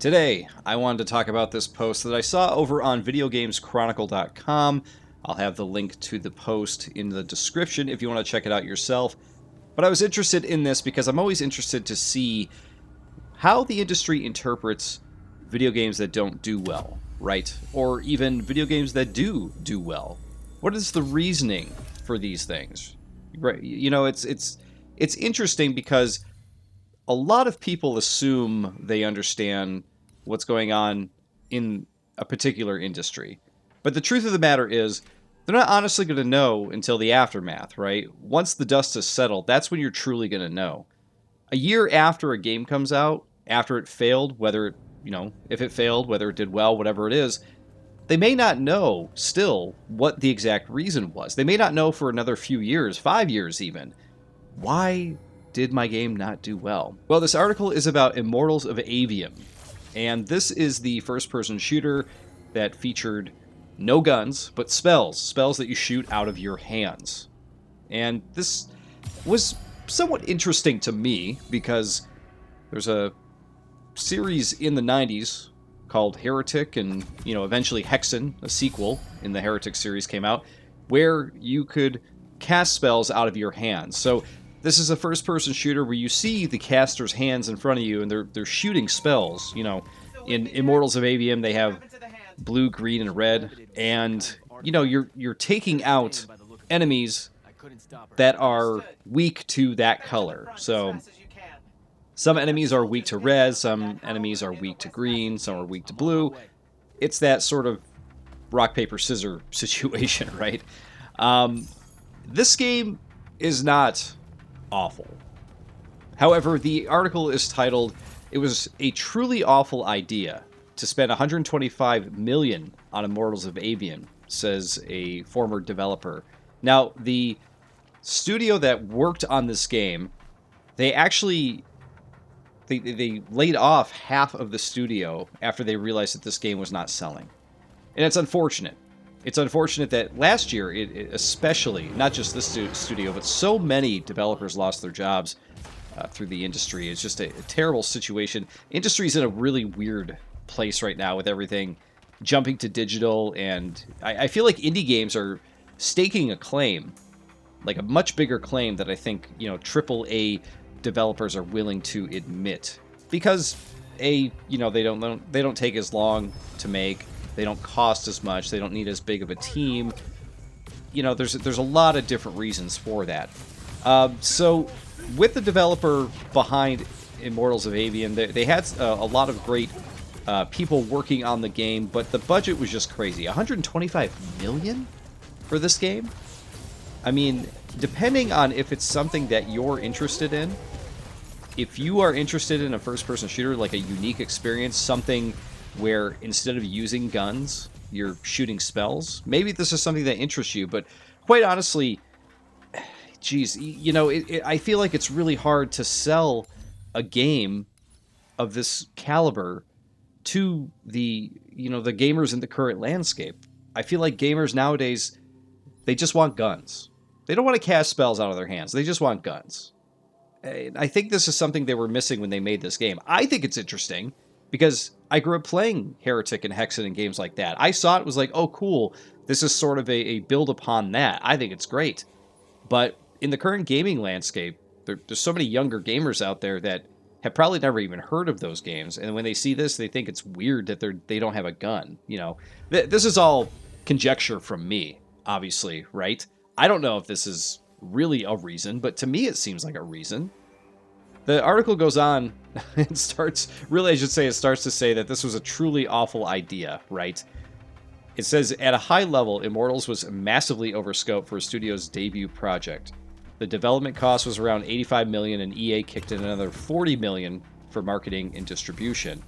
Today, I wanted to talk about this post that I saw over on videogameschronicle.com. I'll have the link to the post in the description if you want to check it out yourself. But I was interested in this because I'm always interested to see how the industry interprets video games that don't do well, right? Or even video games that do well. What is the reasoning for these things? Right? You know, it's interesting because a lot of people assume they understand what's going on in a particular industry. But the truth of the matter is, they're not honestly going to know until the aftermath, right? Once the dust has settled, that's when you're truly going to know. A year after a game comes out, after it failed, whether, if it failed, whether it did well, whatever it is, they may not know still what the exact reason was. They may not know for another few years, 5 years even. Why did my game not do well? Well, this article is about Immortals of Aveum, and this is the first-person shooter that featured no guns, but spells that you shoot out of your hands. And this was somewhat interesting to me because there's a series in the 90s called Heretic, and eventually Hexen, a sequel in the Heretic series, came out where you could cast spells out of your hands. So this is a first-person shooter where you see the caster's hands in front of you, and they're shooting spells. In Immortals of Aveum, they have blue, green, and red, and you're taking out enemies that are weak to that color. So some enemies are weak to red, some enemies are weak to green, some are weak to blue. It's that sort of rock, paper, scissors situation, right? This game is not awful. However, the article is titled, "It was a truly awful idea to spend $125 million on Immortals of Aveum," says a former developer. Now, the studio that worked on this game, they actually they laid off half of the studio after they realized that this game was not selling. And it's unfortunate. It's unfortunate that last year, it especially, not just this studio, but so many developers lost their jobs through the industry. It's just a terrible situation. Industry's in a really weird place right now with everything jumping to digital, and I feel like indie games are staking a claim, like a much bigger claim that I think AAA developers are willing to admit, because they don't take as long to make. They don't cost as much. They don't need as big of a team. There's a lot of different reasons for that. So with the developer behind Immortals of Aveum, they had a lot of great people working on the game, but the budget was just crazy. $125 million for this game? I mean, depending on if it's something that you're interested in, if you are interested in a first-person shooter, like a unique experience, something where instead of using guns, you're shooting spells, maybe this is something that interests you. But quite honestly, geez, I feel like it's really hard to sell a game of this caliber to the gamers in the current landscape. I feel like gamers nowadays, they just want guns. They don't want to cast spells out of their hands. They just want guns. And I think this is something they were missing when they made this game. I think it's interesting because I grew up playing Heretic and Hexen and games like that. I saw it, was like, oh, cool. This is sort of a build upon that. I think it's great. But in the current gaming landscape, there's so many younger gamers out there that have probably never even heard of those games. And when they see this, they think it's weird that they don't have a gun. This is all conjecture from me, obviously, right? I don't know if this is really a reason, but to me it seems like a reason. The article goes on and starts to say that this was a truly awful idea, right? It says, at a high level, Immortals was massively over scope for a studio's debut project. The development cost was around $85 million, and EA kicked in another $40 million for marketing and distribution.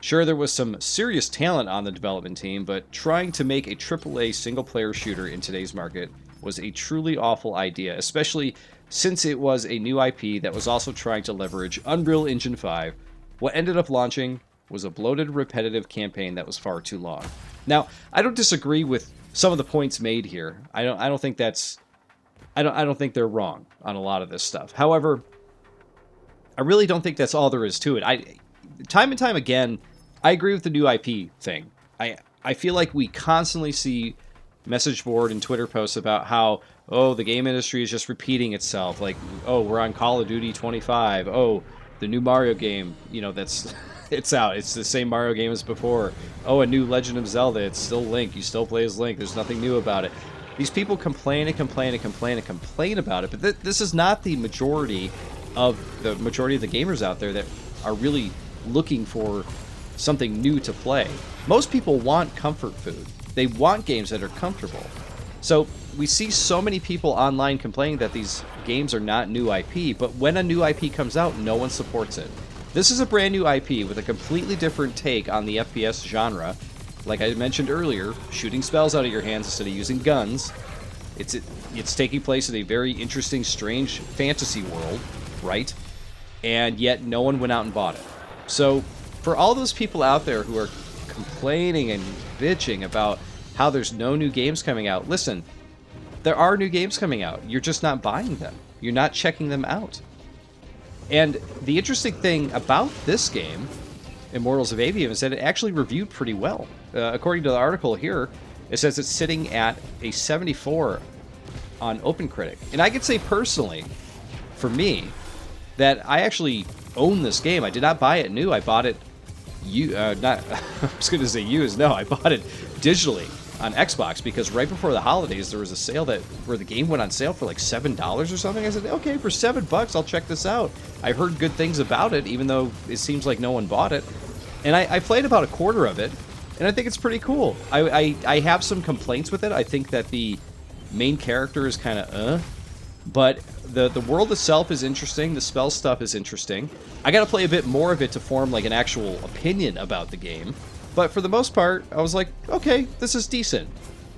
Sure, there was some serious talent on the development team, but trying to make a AAA single-player shooter in today's market was a truly awful idea, especially since it was a new IP that was also trying to leverage Unreal Engine 5. What ended up launching was a bloated, repetitive campaign that was far too long. Now, I don't disagree with some of the points made here. I don't think they're wrong on a lot of this stuff. However, I really don't think that's all there is to it. Time and time again, I agree with the new IP thing. I feel like we constantly see message board and Twitter posts about how, oh, the game industry is just repeating itself. Like, oh, we're on Call of Duty 25. Oh, the new Mario game, that's it's out. It's the same Mario game as before. Oh, a new Legend of Zelda. It's still Link. You still play as Link. There's nothing new about it. These people complain and complain and complain and complain about it, but this is not the majority of the gamers out there that are really looking for something new to play. Most people want comfort food. They want games that are comfortable. So we see so many people online complaining that these games are not new IP, but when a new IP comes out, no one supports it. This is a brand new IP with a completely different take on the FPS genre. Like I mentioned earlier, shooting spells out of your hands instead of using guns. It's taking place in a very interesting, strange fantasy world, right? And yet no one went out and bought it. So for all those people out there who are complaining and bitching about how there's no new games coming out, listen, there are new games coming out. You're just not buying them. You're not checking them out. And the interesting thing about this game, Immortals of Aveum, is that it actually reviewed pretty well. According to the article here, it says it's sitting at a 74 on OpenCritic. And I could say personally, for me, that I actually own this game. I did not buy it new. I bought it I was going to say used. No, I bought it digitally on Xbox because right before the holidays there was a sale where the game went on sale for like $7 or something. I said, okay, for $7 I'll check this out. I heard good things about it, even though it seems like no one bought it. And I played about a quarter of it, and I think it's pretty cool. I have some complaints with it. I think that the main character is kind of but the world itself is interesting. The spell stuff is interesting. I got to play a bit more of it to form like an actual opinion about the game. But for the most part, I was like, okay, this is decent.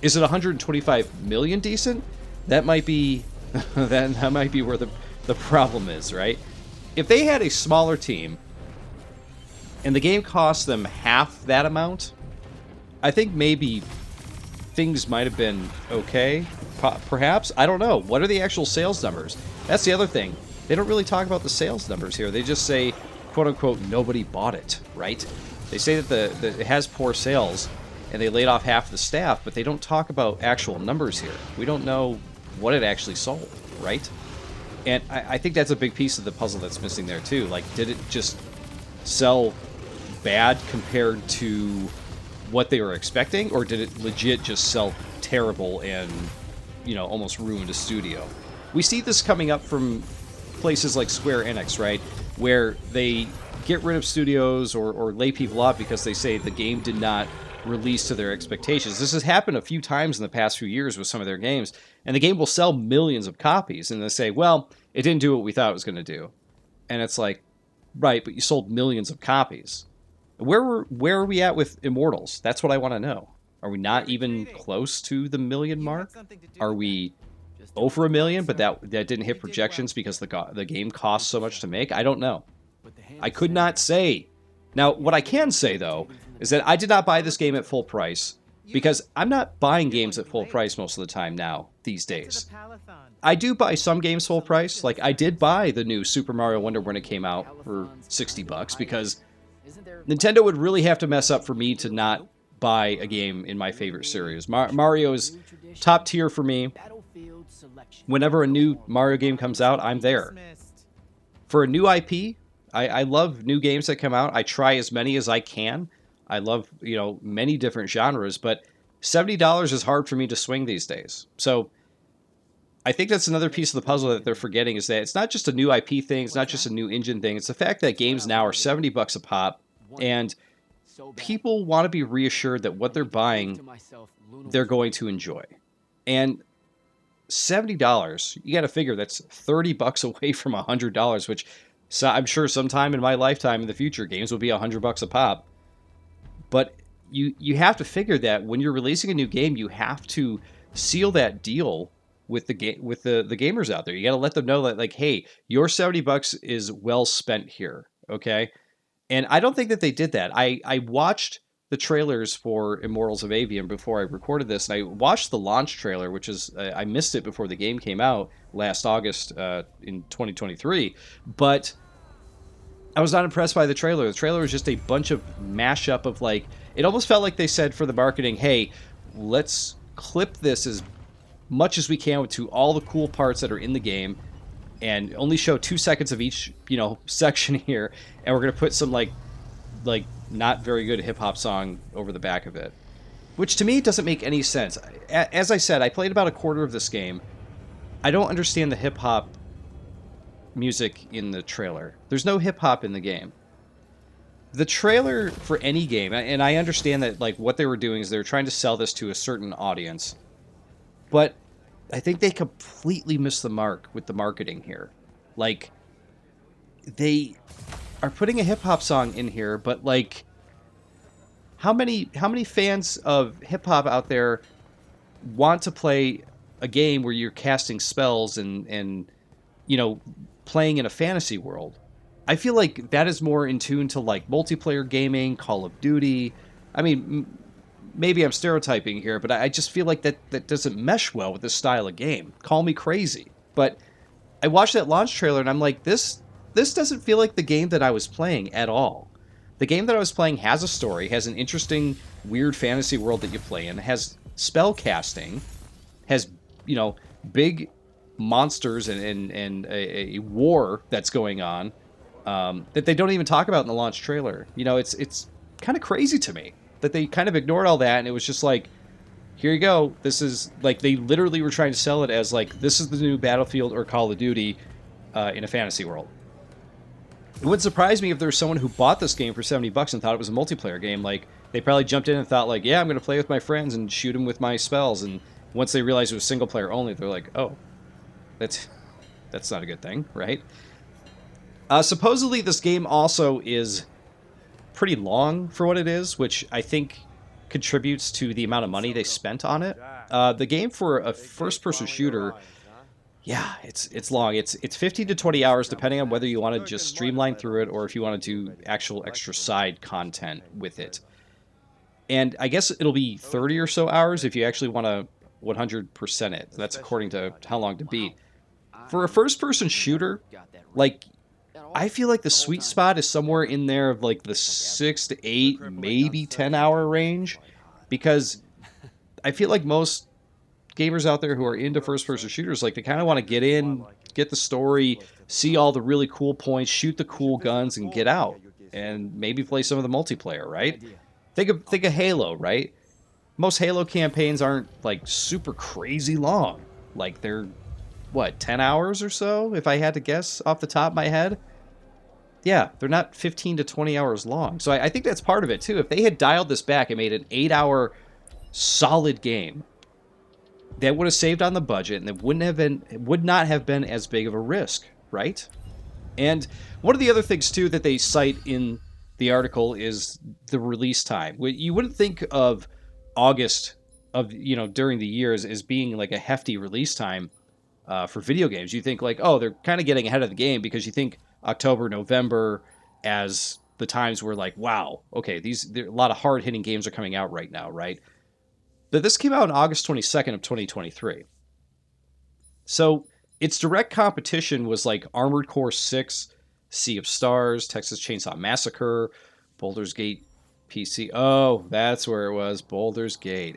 Is it 125 million decent? That might be that might be where the problem is, right? If they had a smaller team and the game cost them half that amount, I think maybe things might have been okay. Perhaps. I don't know. What are the actual sales numbers? That's the other thing. They don't really talk about the sales numbers here. They just say, quote unquote, nobody bought it, right? They say that it has poor sales and they laid off half the staff, but they don't talk about actual numbers here. We don't know what it actually sold, right? And I think that's a big piece of the puzzle that's missing there too. Like, did it just sell bad compared to what they were expecting, or did it legit just sell terrible and, almost ruined a studio? We see this coming up from places like Square Enix, right? Where they get rid of studios or lay people off because they say the game did not release to their expectations. This has happened a few times in the past few years with some of their games, and the game will sell millions of copies, and they say, well, it didn't do what we thought it was going to do. And it's like, right, but you sold millions of copies. Where are we at with Immortals? That's what I want to know. Are we not even close to the million mark? Are we over a million, but that didn't hit projections because the game cost so much to make? I don't know. I could not say. Now, what I can say, though, is that I did not buy this game at full price because I'm not buying games at full price most of the time now, these days. I do buy some games full price. Like, I did buy the new Super Mario Wonder when it came out for $60 because Nintendo would really have to mess up for me to not buy a game in my favorite series. Mario is top tier for me. Whenever a new Mario game comes out, I'm there. For a new IP, I love new games that come out. I try as many as I can. I love, many different genres, but $70 is hard for me to swing these days. So I think that's another piece of the puzzle that they're forgetting, is that it's not just a new IP thing, it's not just a new engine thing. It's the fact that games now are $70 a pop, and people want to be reassured that what they're buying, they're going to enjoy. And $70, you got to figure that's $30 away from $100, which I'm sure sometime in my lifetime in the future, games will be $100 a pop. But you have to figure that when you're releasing a new game, you have to seal that deal with the gamers out there. You got to let them know that, like, hey, your $70 is well spent here, okay? And I don't think that they did that. I watched the trailers for Immortals of Aveum before I recorded this, and I watched the launch trailer, which is I missed it before the game came out last August in 2023. But I was not impressed by the trailer. The trailer was just a bunch of mashup of like, it almost felt like they said for the marketing, hey, let's clip this as much as we can to all the cool parts that are in the game and only show 2 seconds of each, section here. And we're going to put some like not very good hip hop song over the back of it, which to me doesn't make any sense. As I said, I played about a quarter of this game. I don't understand the hip hop music in the trailer. There's no hip hop in the game. The trailer for any game, and I understand that like what they were doing is they were trying to sell this to a certain audience, but I think they completely missed the mark with the marketing here. Like, they are putting a hip hop song in here, but like, how many fans of hip hop out there want to play a game where you're casting spells and playing in a fantasy world? I feel like that is more in tune to like multiplayer gaming, Call of Duty. I mean, maybe I'm stereotyping here, but I just feel like that doesn't mesh well with this style of game. Call me crazy. But I watched that launch trailer and I'm like, this doesn't feel like the game that I was playing at all. The game that I was playing has a story, has an interesting, weird fantasy world that you play in, has spell casting, has, big monsters and a war that's going on that they don't even talk about in the launch trailer. It's kind of crazy to me that they kind of ignored all that, and it was just like, here you go. This is like, they literally were trying to sell it as like, this is the new Battlefield or Call of Duty in a fantasy world. It wouldn't surprise me if there was someone who bought this game for $70 and thought it was a multiplayer game. Like, they probably jumped in and thought like, yeah, I'm going to play with my friends and shoot them with my spells. And once they realized it was single player only, they're like, oh, that's not a good thing, right? Supposedly this game also is pretty long for what it is, which I think contributes to the amount of money they spent on it. The game, for a first-person shooter, yeah, it's long. It's 15 to 20 hours, depending on whether you want to just streamline through it or if you want to do actual extra side content with it. And I guess it'll be 30 or so hours if you actually want to 100% it. That's according to how long to beat. For a first-person shooter, like, I feel like the sweet spot is somewhere in there of like the 6 to 8, maybe 10-hour range, because I feel like most gamers out there who are into first-person shooters, like, they kind of want to get in, get the story, see all the really cool points, shoot the cool guns, and get out, and maybe play some of the multiplayer, right? Think of Halo, right? Most Halo campaigns aren't like super crazy long. Like, they're, what, 10 hours or so, if I had to guess off the top of my head? Yeah, they're not 15 to 20 hours long. So I think that's part of it, too. If they had dialed this back and made an 8-hour solid game, that would have saved on the budget, and it would not have been as big of a risk, right? And one of the other things, too, that they cite in the article is the release time. You wouldn't think of August of, during the years as being like a hefty release time for video games. You think like, oh, they're kind of getting ahead of the game, because you think October, November as the times where like, wow, okay, a lot of hard-hitting games are coming out right now, right? But this came out on August 22nd of 2023. So its direct competition was like Armored Core 6, Sea of Stars, Texas Chainsaw Massacre, Baldur's Gate PC. Oh, that's where it was, Baldur's Gate.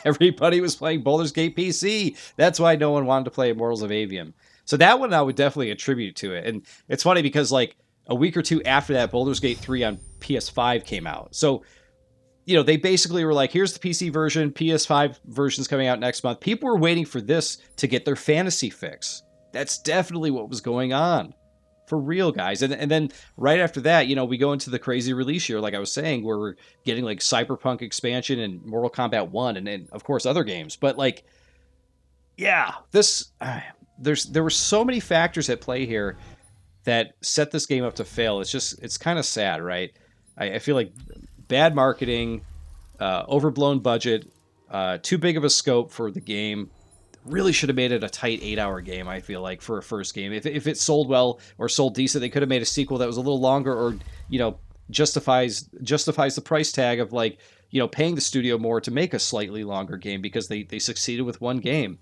Everybody was playing Baldur's Gate PC. That's why no one wanted to play Immortals of Aveum. So that one I would definitely attribute to it. And it's funny because like a week or two after that, Baldur's Gate 3 on PS5 came out. So, they basically were like, here's the PC version, PS5 version's coming out next month. People were waiting for this to get their fantasy fix. That's definitely what was going on. For real, guys. And then right after that, we go into the crazy release year, like I was saying, where we're getting like Cyberpunk expansion and Mortal Kombat 1 and then, of course, other games. But like, yeah, there were so many factors at play here that set this game up to fail. It's kind of sad, right? I feel like bad marketing, overblown budget, too big of a scope for the game. Really should have made it a tight 8-hour game, I feel like, for a first game. If it sold well or sold decent, they could have made a sequel that was a little longer, or, justifies the price tag of like, paying the studio more to make a slightly longer game because they succeeded with one game.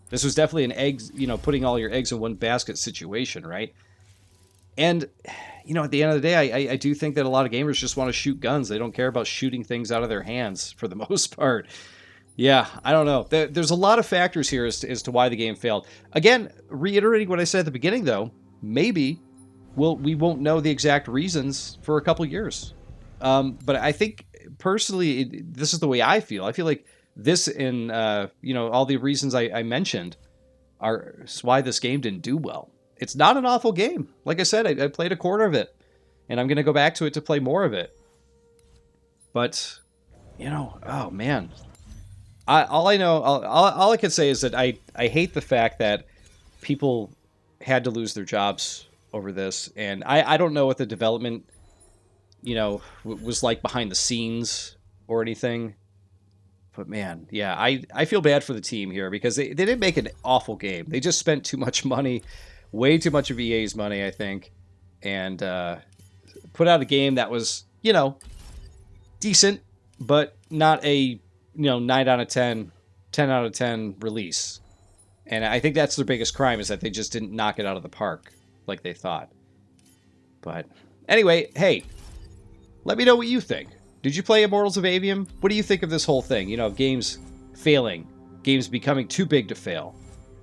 This was definitely an putting all your eggs in one basket situation, right? And, at the end of the day, I do think that a lot of gamers just want to shoot guns. They don't care about shooting things out of their hands for the most part. Yeah, I don't know. There's a lot of factors here as to why the game failed. Again, reiterating what I said at the beginning, though, maybe we won't know the exact reasons for a couple years. But I think, personally, this is the way I feel. I feel like this and, all the reasons I mentioned are why this game didn't do well. It's not an awful game. Like I said, I played a quarter of it, and I'm going to go back to it to play more of it. But, oh man. All I can say is that I hate the fact that people had to lose their jobs over this, and I don't know what the development, was like behind the scenes or anything. But man, yeah, I feel bad for the team here because they didn't make an awful game. They just spent too much money, way too much of EA's money, I think, and put out a game that was, decent, but not a 9 out of 10, 10 out of 10 release. And I think that's their biggest crime, is that they just didn't knock it out of the park like they thought. But anyway, hey, let me know what you think. Did you play Immortals of Aveum? What do you think of this whole thing? Games failing, games becoming too big to fail,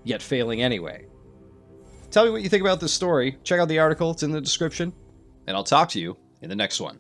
yet failing anyway. Tell me what you think about this story. Check out the article, it's in the description, and I'll talk to you in the next one.